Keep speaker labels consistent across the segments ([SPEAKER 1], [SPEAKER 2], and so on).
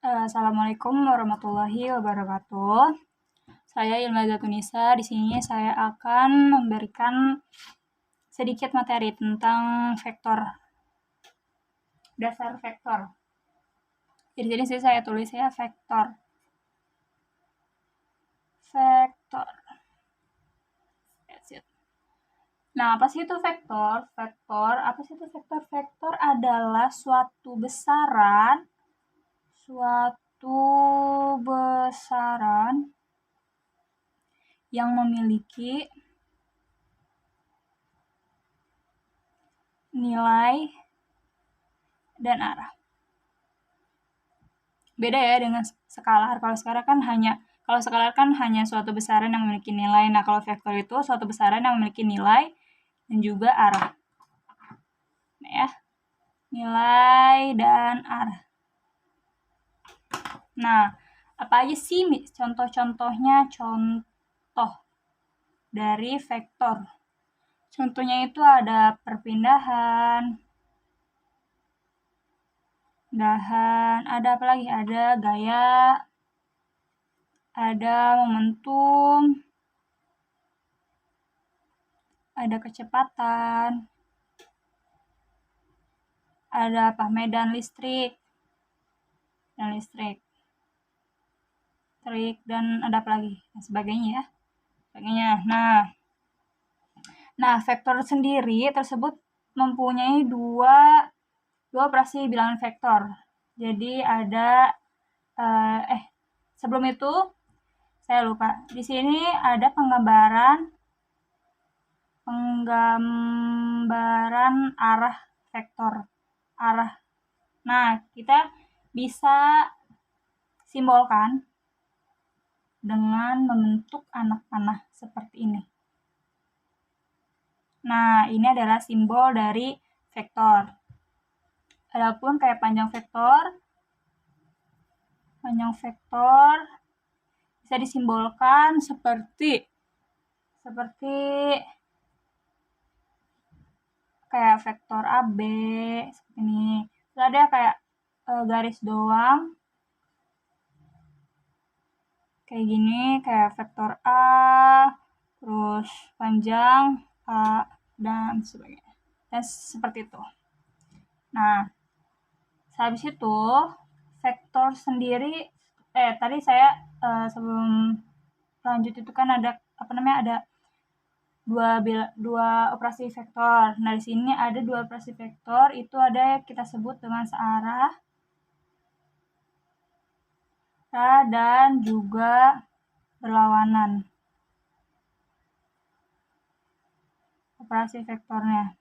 [SPEAKER 1] Assalamualaikum warahmatullahi wabarakatuh. Saya Ilma Zatunisa. Di sini saya akan memberikan sedikit materi tentang vektor, dasar vektor. Di sini saya tulis ya vektor. Vektor. That's it. Nah, apa sih itu vektor? Apa sih itu vektor? Vektor adalah suatu besaran yang memiliki nilai dan arah. Beda ya dengan skalar. Kalau skalar kan hanya suatu besaran yang memiliki nilai. Nah, kalau vektor itu suatu besaran yang memiliki nilai dan juga arah. Nah, ya. Nilai dan arah. Nah, apa aja sih contoh-contohnya? Contoh dari vektor. Contohnya itu ada perpindahan, ada apa lagi? Ada gaya, ada momentum, ada kecepatan, ada apa? Medan listrik, dan ada apa lagi? Dan sebagainya ya. Nah, vektor sendiri tersebut mempunyai dua operasi bilangan vektor. Jadi ada sebelum itu saya lupa. Di sini ada penggambaran arah vektor. Nah, kita bisa simbolkan dengan membentuk anak panah seperti ini. Nah, ini adalah simbol dari vektor. Adapun kayak panjang vektor bisa disimbolkan seperti kayak vektor AB seperti ini. Terus ada kayak garis doang kayak gini, kayak vektor A, terus panjang A, dan sebagainya. Dan seperti itu. Nah, habis itu vektor sendiri tadi saya sebelum lanjut itu kan ada dua operasi vektor. Nah, di sini ada dua operasi vektor, itu ada yang kita sebut dengan searah dan juga berlawanan. Operasi vektornya.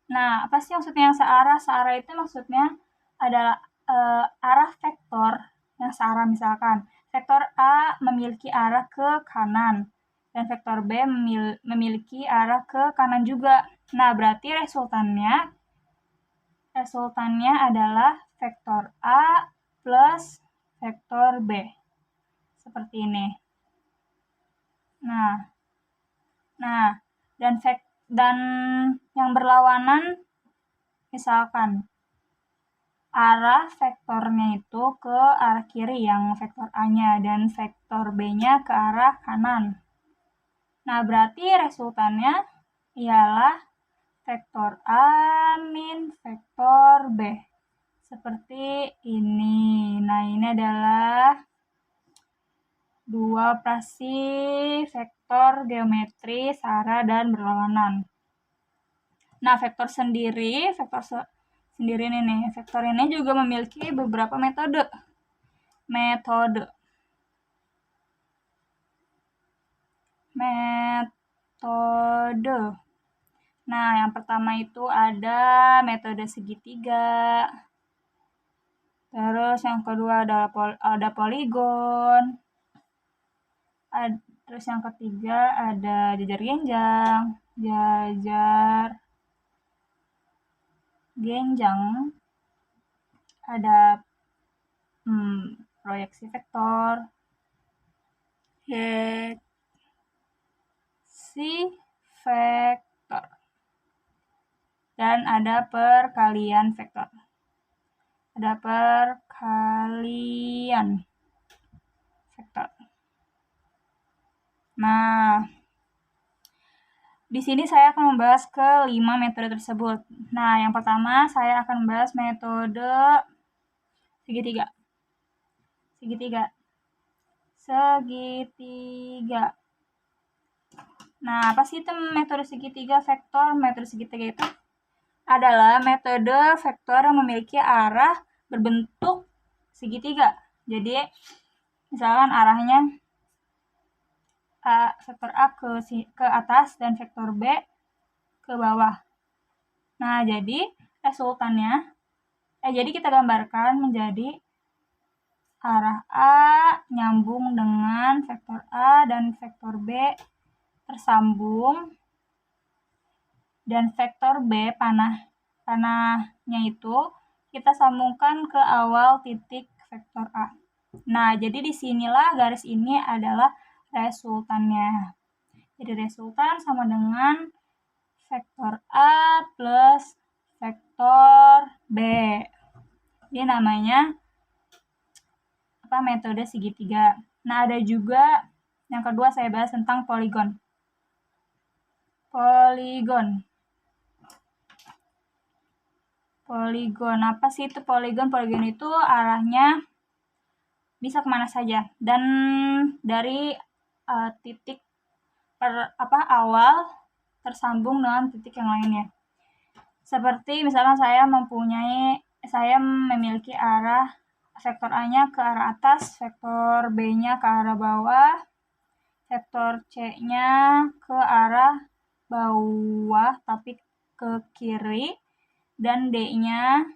[SPEAKER 1] Nah, apa sih maksudnya yang searah? Searah itu maksudnya adalah arah vektor yang searah. Misalkan vektor A memiliki arah ke kanan dan vektor B memiliki arah ke kanan juga. Nah, berarti resultannya adalah vektor A plus vektor B. Seperti ini. Nah, dan yang berlawanan misalkan arah vektornya itu ke arah kiri yang vektor A-nya dan vektor B-nya ke arah kanan. Nah, berarti resultannya ialah vektor A min vektor B. Seperti ini. Nah, ini adalah dua operasi vektor geometri searah dan berlawanan. Nah, vektor ini juga memiliki beberapa metode. Nah, yang pertama itu ada metode segitiga. Terus yang kedua ada poligon. Terus yang ketiga ada jajar genjang, ada proyeksi vektor, dan ada perkalian vektor. ada perkalian vektor. Nah, di sini saya akan membahas ke-5 metode tersebut. Nah, yang pertama saya akan membahas metode segitiga. Nah, apa sih itu metode segitiga vektor? Metode segitiga itu adalah metode vektor yang memiliki arah berbentuk segitiga. Jadi, misalkan arahnya vektor A ke atas dan vektor B ke bawah. Nah, jadi resultannya jadi kita gambarkan menjadi arah A nyambung dengan vektor A dan vektor B tersambung, dan vektor B panahnya itu kita sambungkan ke awal titik vektor A. Nah, jadi disinilah garis ini adalah resultannya. Jadi resultan sama dengan vektor A plus vektor B. Ini namanya metode segitiga. Nah, ada juga yang kedua saya bahas tentang poligon. Poligon, apa sih itu poligon? Poligon itu arahnya bisa kemana saja, dan dari titik awal tersambung dengan titik yang lainnya. Seperti misalkan saya memiliki arah vektor A-nya ke arah atas, vektor B-nya ke arah bawah, vektor C-nya ke arah bawah tapi ke kiri, dan D-nya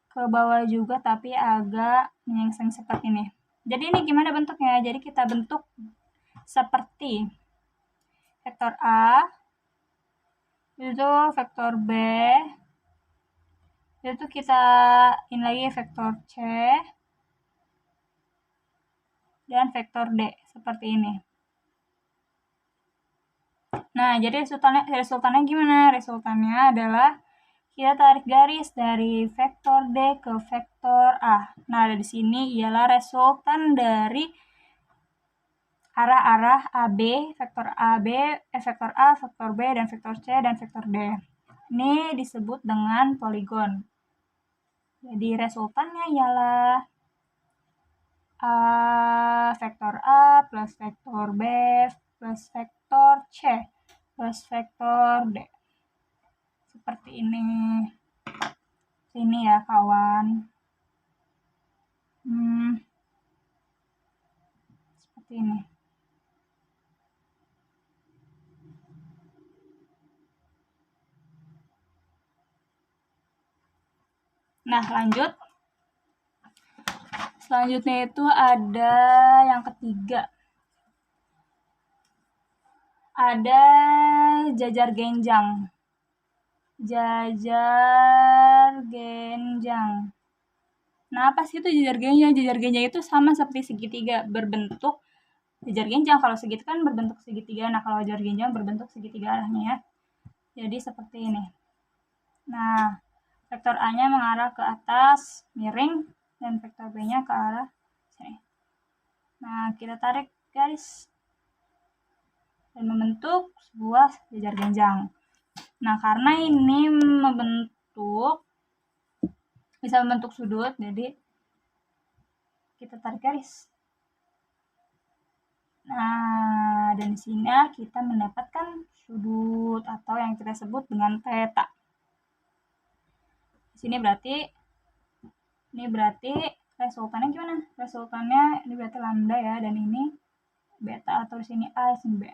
[SPEAKER 1] ke bawah juga tapi agak menyingsing seperti ini. Jadi ini gimana bentuknya? Jadi kita bentuk seperti vektor A, itu vektor B, itu kita ini lagi vektor C, dan vektor D, seperti ini. Nah, jadi resultannya gimana? Resultannya adalah kita tarik garis dari vektor D ke vektor A. Nah, di sini ialah resultan dari arah-arah AB, vektor AB, vektor A, vektor B, dan vektor C, dan vektor D. Ini disebut dengan poligon. Jadi resultannya ialah vektor A plus vektor B plus vektor C plus vektor D. Seperti ini. Sini ya kawan. Seperti ini. Nah, lanjut. Selanjutnya itu ada yang ketiga. Ada jajar genjang. Nah, apa sih itu jajar genjang? Jajar genjang itu sama seperti segitiga, berbentuk jajar genjang. Kalau segitiga kan berbentuk segitiga. Nah, kalau jajar genjang berbentuk segitiga arahnya ya. Jadi seperti ini. Nah, vektor A-nya mengarah ke atas, miring, dan vektor B-nya ke arah sini. Nah, kita tarik garis dan membentuk sebuah jajar genjang. Nah, karena ini bisa membentuk sudut, jadi kita tarik garis. Nah, dan di sini kita mendapatkan sudut atau yang kita sebut dengan theta. Di sini berarti resultannya gimana? Resultannya ini berarti lambda ya, dan ini beta, atau di sini A, di sini B.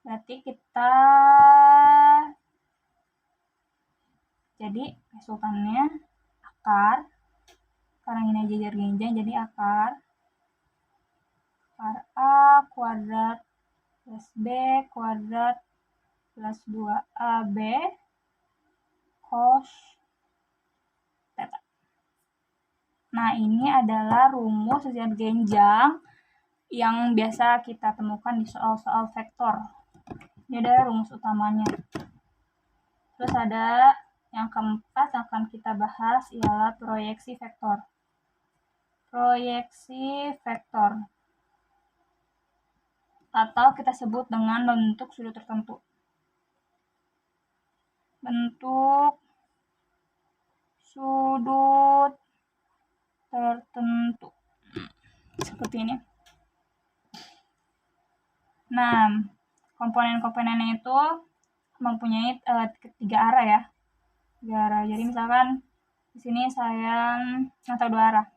[SPEAKER 1] Berarti kita jadi resultannya akar, karena ini jajar genjang, jadi akar A kuadrat plus B kuadrat plus 2AB cos theta. Nah, ini adalah rumus jajar genjang yang biasa kita temukan di soal-soal vektor. Ini adalah rumus utamanya. Terus ada Yang keempat akan kita bahas ialah proyeksi vektor. Proyeksi vektor atau kita sebut dengan bentuk sudut tertentu. Bentuk sudut tertentu seperti ini. Nah, komponen-komponennya itu mempunyai tiga arah ya. Tiga arah. Jadi misalkan di sini saya atau dua arah.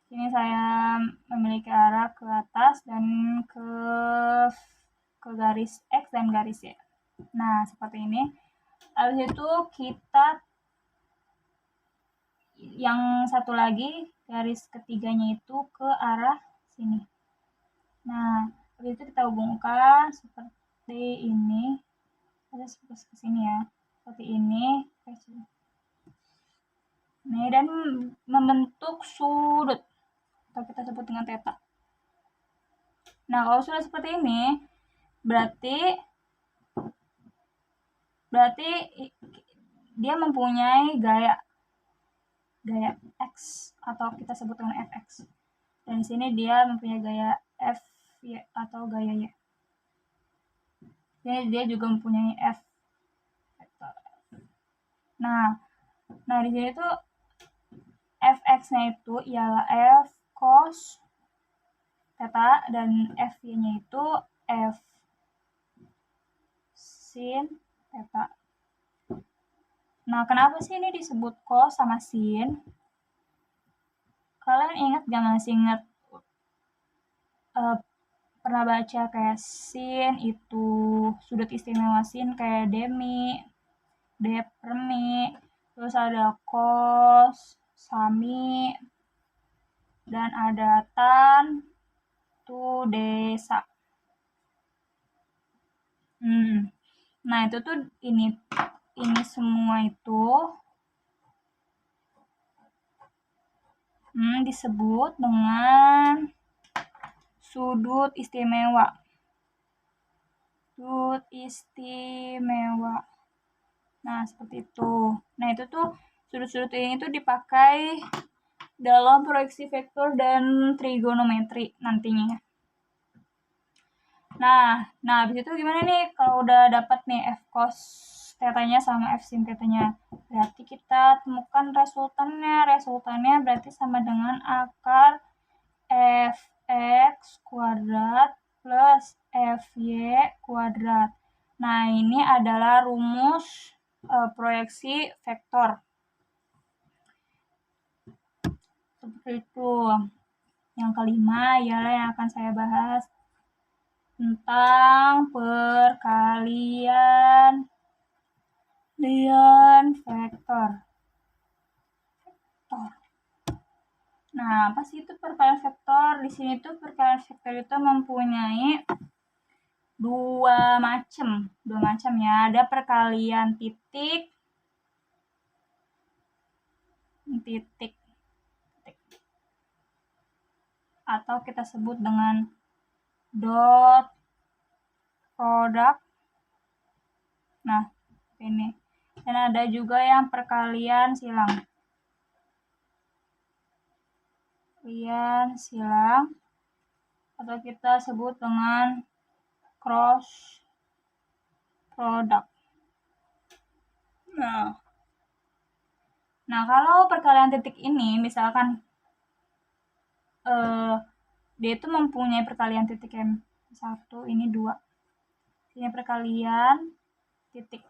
[SPEAKER 1] Sini saya memiliki arah ke atas dan ke garis X dan garis Y. Nah, seperti ini. Habis itu kita yang satu lagi garis ketiganya itu ke arah sini. Nah, habis itu kita hubungkan seperti ini. Ada seperti ke sini ya. Seperti ini. Nah, dan membentuk sudut atau kita sebut dengan theta. Nah, kalau sudah seperti ini, berarti dia mempunyai gaya X atau kita sebut dengan fx. Dan di sini dia mempunyai gaya fy atau gaya y. Jadi dia juga mempunyai f. Nah di sini tuh fx-nya itu ialah f cos theta dan fy-nya itu f sin theta. Nah, kenapa sih ini disebut cos sama sin? Kalian ingat gak, masih ingat pernah baca kayak sin itu sudut istimewa sin kayak demi, depremi, terus ada cos, sami, dan ada tan, tu, desa. Nah, itu tuh ini semua itu disebut dengan sudut istimewa. Sudut istimewa. Nah, seperti itu. Nah, itu tuh sudut-sudut ini tuh dipakai dalam proyeksi vektor dan trigonometri nantinya. Nah, habis itu gimana nih kalau udah dapat nih f cos θ-nya sama f sin θ-nya? Berarti kita temukan resultannya. Resultannya berarti sama dengan akar fx kuadrat plus fy kuadrat. Nah, ini adalah rumus proyeksi vektor. Seperti itu. Yang kelima ialah yang akan saya bahas tentang perkalian vektor. Nah, apa sih itu perkalian vektor? Di sini tuh perkalian vektor itu mempunyai dua macam ya. Ada perkalian titik atau kita sebut dengan dot product. Nah, ini. Dan ada juga yang perkalian silang. Atau kita sebut dengan cross product. Nah, kalau perkalian titik ini misalkan dia itu mempunyai perkalian titik yang 1, ini 2. Ini perkalian titik.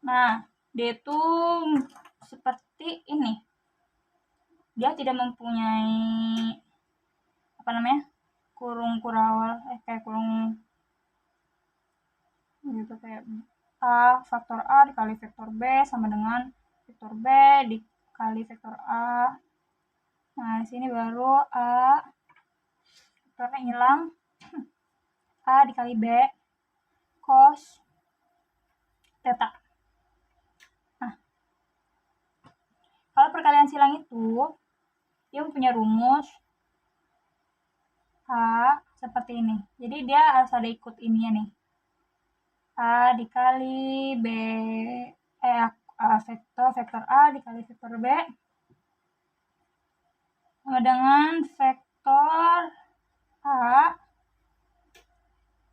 [SPEAKER 1] Nah, dia itu seperti ini. Dia tidak mempunyai kurung kurawal, kayak kurung gitu, kayak A, faktor A dikali vektor B sama dengan vektor B dikali vektor A. Nah, di sini baru A vektornya hilang. A dikali B cos theta. Nah, kalau perkalian silang itu dia mempunyai rumus H seperti ini. Jadi dia harus ada ikut ininya nih. A dikali B, vektor A dikali vektor B dengan vektor A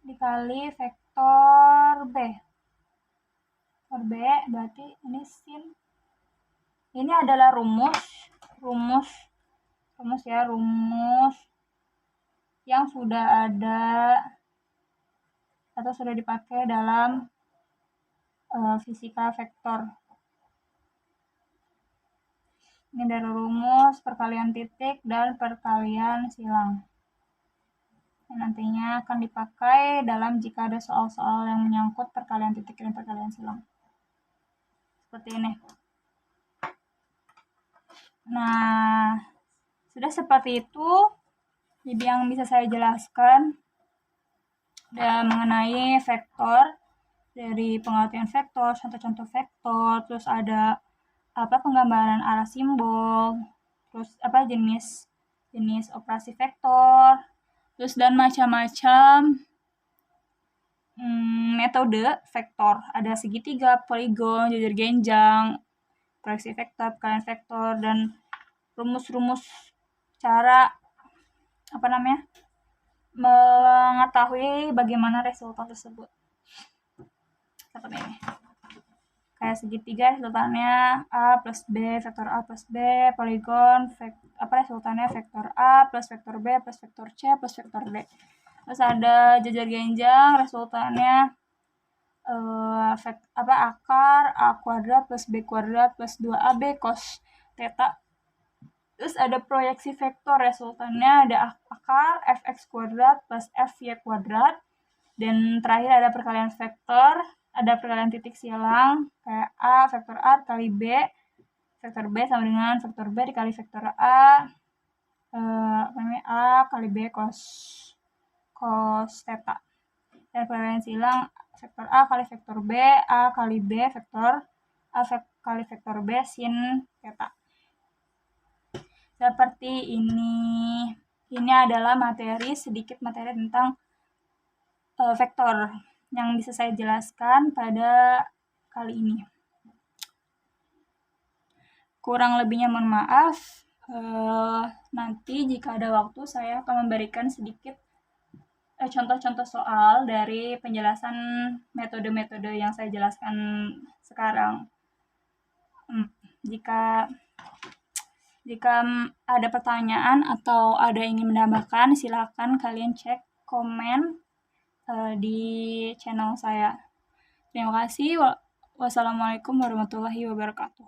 [SPEAKER 1] dikali vektor B. Vektor B berarti ini sin. Ini adalah rumus yang sudah ada atau sudah dipakai dalam fisika vektor. Ini dari rumus perkalian titik dan perkalian silang. Nantinya akan dipakai dalam jika ada soal-soal yang menyangkut perkalian titik dan perkalian silang. Seperti ini. Nah, sudah seperti itu. Jadi yang bisa saya jelaskan dan mengenai vektor, dari pengertian vektor, contoh-contoh vektor, terus ada penggambaran arah simbol, terus jenis operasi vektor, terus dan macam-macam metode vektor. Ada segitiga, poligon, jujur genjang, proyeksi vektor, perkalian vektor, dan rumus-rumus cara mengetahui bagaimana resultan tersebut. Seperti ini. Kayak segitiga resultannya A plus B, vektor A plus B, poligon resultannya vektor A plus vektor B plus vektor C plus vektor D. Terus ada jajar genjang resultannya akar A kuadrat plus B kuadrat plus 2AB cos theta. Terus ada proyeksi vektor resultannya ada akar fx kuadrat plus fy kuadrat. Dan terakhir ada perkalian vektor, ada perkalian titik silang kayak A vektor A kali B vektor B sama dengan vektor B dikali vektor A A kali B cos theta. Dan perkalian silang vektor A kali vektor B A kali B vektor A kali vektor B sin theta. Seperti ini. Ini adalah sedikit materi tentang vektor yang bisa saya jelaskan pada kali ini. Kurang lebihnya mohon maaf. Nanti jika ada waktu saya akan memberikan sedikit contoh-contoh soal dari penjelasan metode-metode yang saya jelaskan sekarang. Jika ada pertanyaan atau ada yang ingin menambahkan, silakan kalian cek komen di channel saya. Terima kasih. Wassalamualaikum warahmatullahi wabarakatuh.